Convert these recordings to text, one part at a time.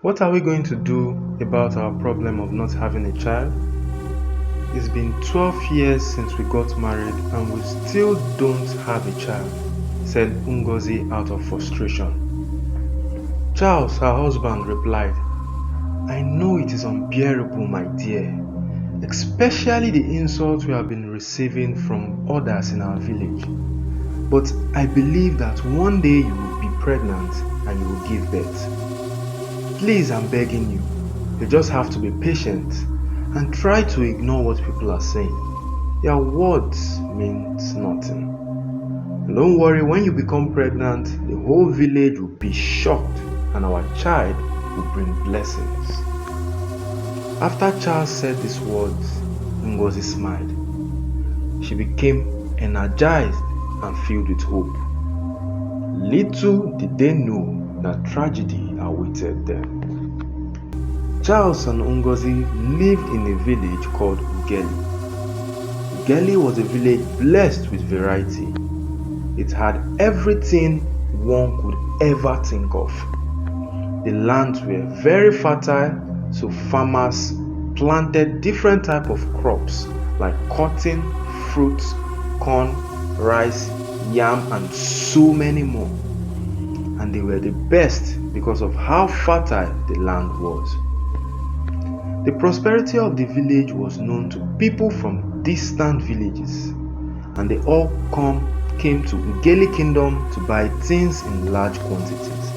What are we going to do about our problem of not having a child? It's been 12 years since we got married and we still don't have a child, said Ngozi out of frustration. Charles, her husband, replied, I know it is unbearable, my dear, especially the insults we have been receiving from others in our village. But I believe that one day you will be pregnant and you will give birth. Please, I'm begging you. You just have to be patient and try to ignore what people are saying. Their words mean nothing. And don't worry, when you become pregnant, the whole village will be shocked and our child will bring blessings. After Charles said these words, Ngozi smiled. She became energized and filled with hope. Little did they know that tragedy awaited them. Charles and Ngozi lived in a village called Ugheli. Ugheli was a village blessed with variety. It had everything one could ever think of. The lands were very fertile, so farmers planted different types of crops like cotton, fruits, corn, rice, yam, and so many more. And they were the best because of how fertile the land was. The prosperity of the village was known to people from distant villages, and they all came to Ugheli Kingdom to buy things in large quantities.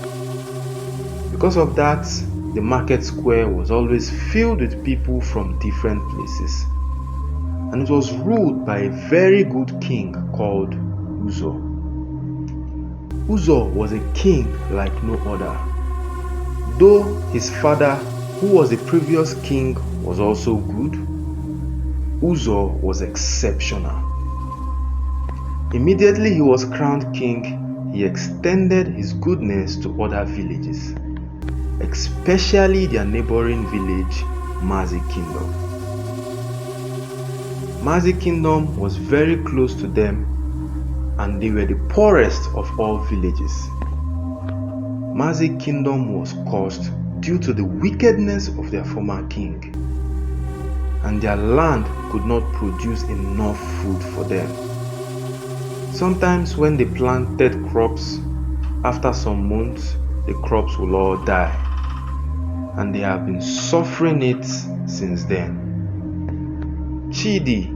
Because of that, the market square was always filled with people from different places, and it was ruled by a very good king called Uzo. Uzo was a king like no other. Though his father, who was the previous king, was also good, Uzo was exceptional. Immediately he was crowned king, he extended his goodness to other villages, especially their neighboring village, Mazi Kingdom. Mazi Kingdom was very close to them, and they were the poorest of all villages. Mazi Kingdom was cursed due to the wickedness of their former king, and their land could not produce enough food for them. Sometimes when they planted crops, after some months, the crops will all die, and they have been suffering it since then. Chidi,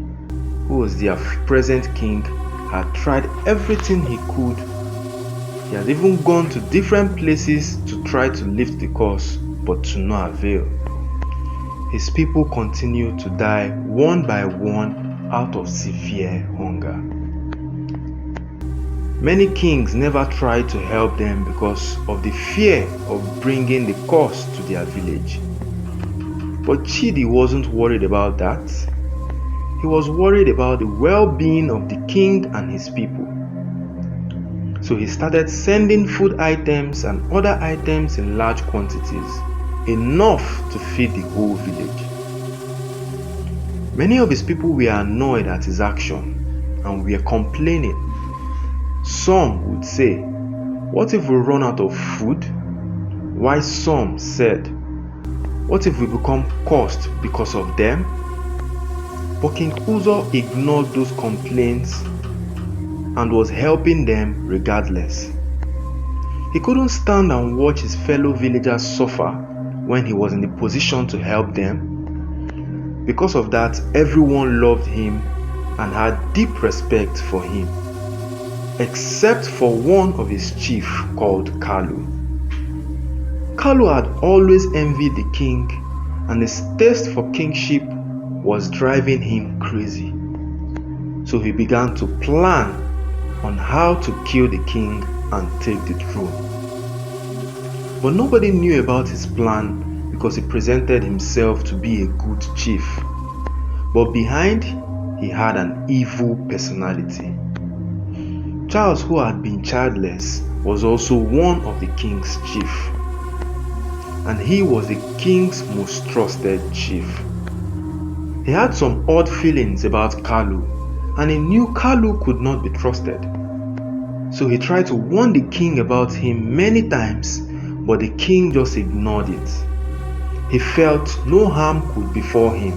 who was their present king, had tried everything he could. He had even gone to different places to try to lift the curse, but to no avail. His people continued to die one by one out of severe hunger. Many kings never tried to help them because of the fear of bringing the curse to their village. But Chidi wasn't worried about that. He was worried about the well-being of the king and his people. So he started sending food items and other items in large quantities, enough to feed the whole village. Many of his people were annoyed at his action and were complaining. Some would say, what if we run out of food? While some said, what if we become cursed because of them? But King Uzo ignored those complaints and was helping them regardless. He couldn't stand and watch his fellow villagers suffer when he was in the position to help them. Because of that, everyone loved him and had deep respect for him, except for one of his chief called Kalu. Kalu had always envied the king, and his thirst for kingship was driving him crazy. So he began to plan on how to kill the king and take the throne. But nobody knew about his plan because he presented himself to be a good chief. But behind, he had an evil personality. Charles, who had been childless, was also one of the king's chief, and he was the king's most trusted chief. He had some odd feelings about Kalu, and he knew Kalu could not be trusted. So he tried to warn the king about him many times, but the king just ignored it. He felt no harm could befall him,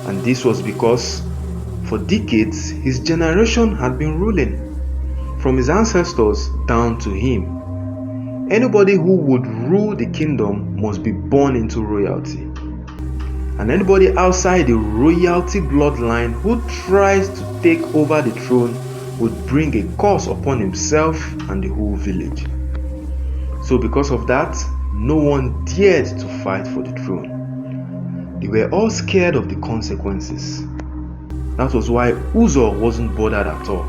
and this was because for decades his generation had been ruling, from his ancestors down to him. Anybody who would rule the kingdom must be born into royalty, and anybody outside the royalty bloodline who tries to take over the throne would bring a curse upon himself and the whole village. So because of that, no one dared to fight for the throne. They were all scared of the consequences. That was why Uzo wasn't bothered at all.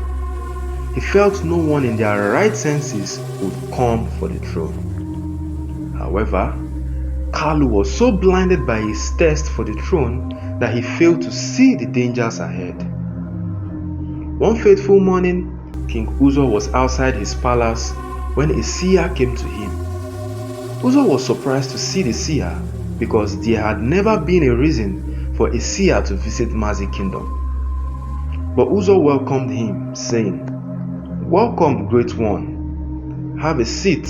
He felt no one in their right senses would come for the throne. However, Kalu was so blinded by his thirst for the throne that he failed to see the dangers ahead. One fateful morning, King Uzo was outside his palace when a seer came to him. Uzo was surprised to see the seer because there had never been a reason for a seer to visit Mazi Kingdom. But Uzo welcomed him, saying, "Welcome, great one. Have a seat.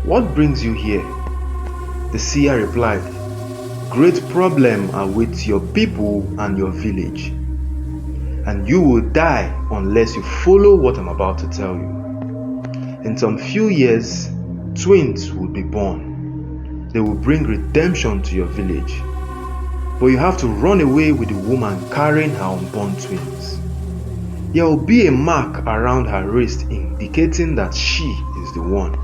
What brings you here?" The seer replied, "Great problem awaits your people and your village, and you will die unless you follow what I'm about to tell you. In some few years, twins will be born. They will bring redemption to your village. But you have to run away with the woman carrying her unborn twins. There will be a mark around her wrist indicating that she is the one.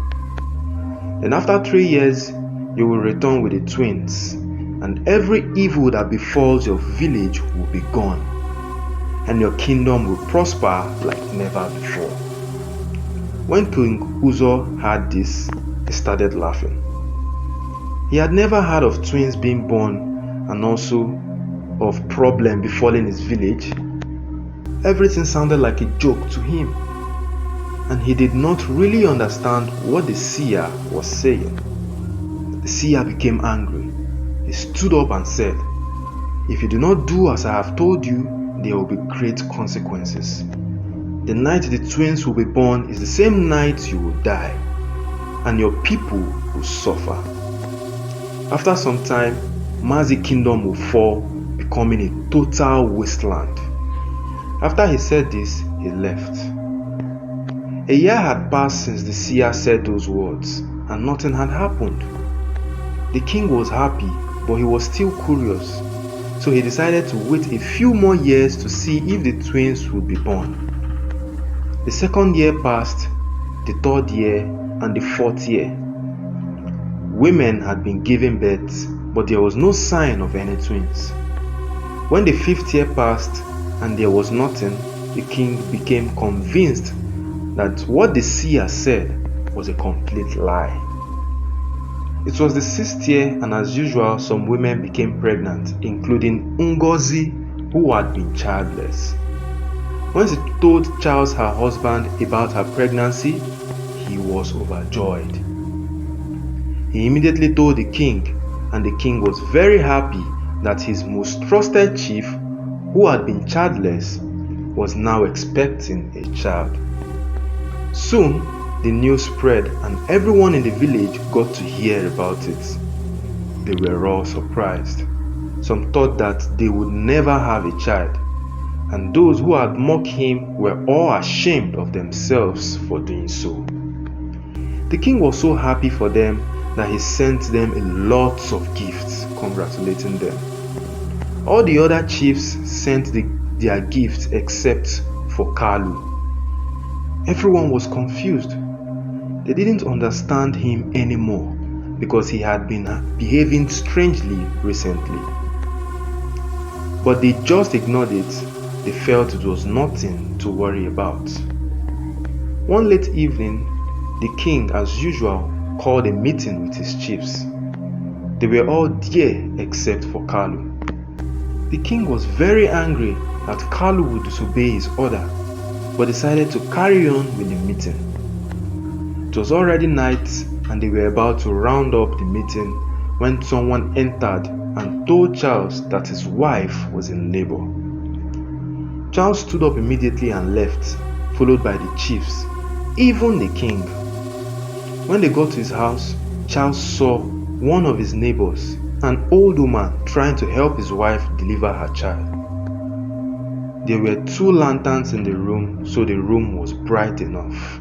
Then after 3 years, you will return with the twins, and every evil that befalls your village will be gone, and your kingdom will prosper like never before." When King Uzo heard this, he started laughing. He had never heard of twins being born and also of problem befalling his village. Everything sounded like a joke to him, and he did not really understand what the seer was saying. The seer became angry. He stood up and said, "If you do not do as I have told you, there will be great consequences. The night the twins will be born is the same night you will die, and your people will suffer. After some time, Mazi Kingdom will fall, becoming a total wasteland." After he said this, he left. A year had passed since the seer said those words, and nothing had happened. The king was happy, but he was still curious, so he decided to wait a few more years to see if the twins would be born. The second year passed, the third year, and the fourth year. Women had been giving birth, but there was no sign of any twins. When the fifth year passed and there was nothing, the king became convinced that what the seer said was a complete lie. It was the sixth year, and as usual, some women became pregnant, including Ngozi, who had been childless. When she told Charles, her husband, about her pregnancy, he was overjoyed. He immediately told the king, and the king was very happy that his most trusted chief, who had been childless, was now expecting a child. Soon, the news spread, and everyone in the village got to hear about it. They were all surprised. Some thought that they would never have a child, and those who had mocked him were all ashamed of themselves for doing so. The king was so happy for them that he sent them a lot of gifts, congratulating them. All the other chiefs sent their gifts except for Kalu. Everyone was confused. They didn't understand him anymore because he had been behaving strangely recently. But they just ignored it. They felt it was nothing to worry about. One late evening, the king, as usual, called a meeting with his chiefs. They were all there except for Kalu. The king was very angry that Kalu would disobey his order, but decided to carry on with the meeting. It was already night, and they were about to round up the meeting when someone entered and told Charles that his wife was in labor. Charles stood up immediately and left, followed by the chiefs, even the king. When they got to his house, Charles saw one of his neighbors, an old woman, trying to help his wife deliver her child. There were 2 lanterns in the room, so the room was bright enough.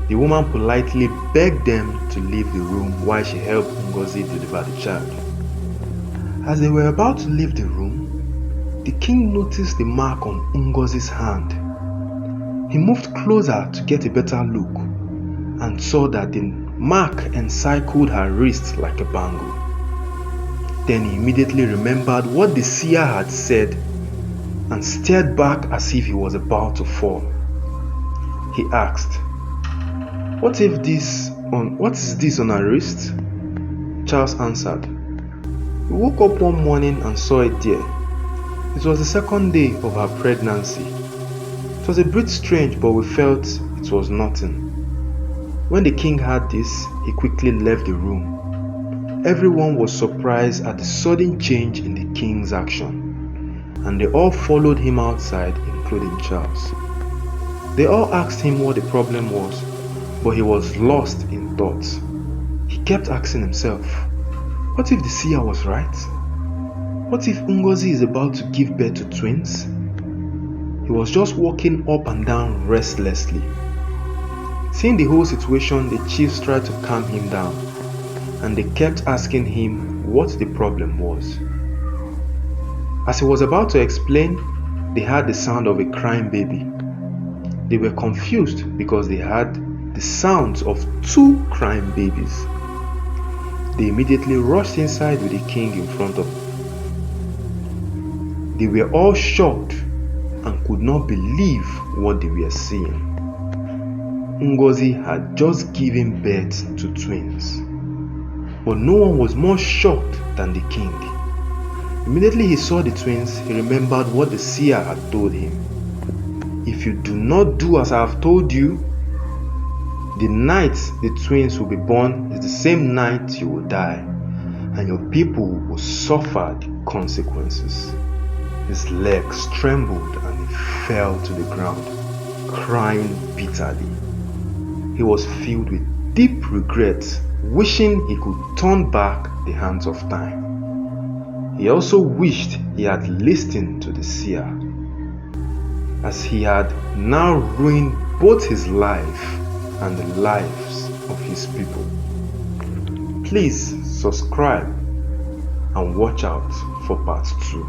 The woman politely begged them to leave the room while she helped Ngozi deliver the child. As they were about to leave the room, the king noticed the mark on Ngozi's hand. He moved closer to get a better look and saw that the mark encircled her wrist like a bangle. Then he immediately remembered what the seer had said and stared back as if he was about to fall. He asked, What is this on her wrist?" Charles answered, "We woke up one morning and saw it there. It was the 2nd day of her pregnancy. It was a bit strange, but we felt it was nothing." When the king heard this, he quickly left the room. Everyone was surprised at the sudden change in the king's action, and they all followed him outside, including Charles. They all asked him what the problem was, but he was lost in thought. He kept asking himself, what if the seer was right? What if Ngozi is about to give birth to twins? He was just walking up and down restlessly. Seeing the whole situation, the chiefs tried to calm him down, and they kept asking him what the problem was. As he was about to explain, they heard the sound of a crying baby. They were confused because they heard the sounds of 2 crying babies. They immediately rushed inside with the king in front of them. They were all shocked and could not believe what they were seeing. Ngozi had just given birth to twins. But no one was more shocked than the king. Immediately he saw the twins, he remembered what the seer had told him. If you do not do as I have told you, the night the twins will be born is the same night you will die, and your people will suffer the consequences. His legs trembled and he fell to the ground, crying bitterly. He was filled with deep regret, wishing he could turn back the hands of time. He also wished he had listened to the seer, as he had now ruined both his life and the lives of his people. Please subscribe and watch out for part 2.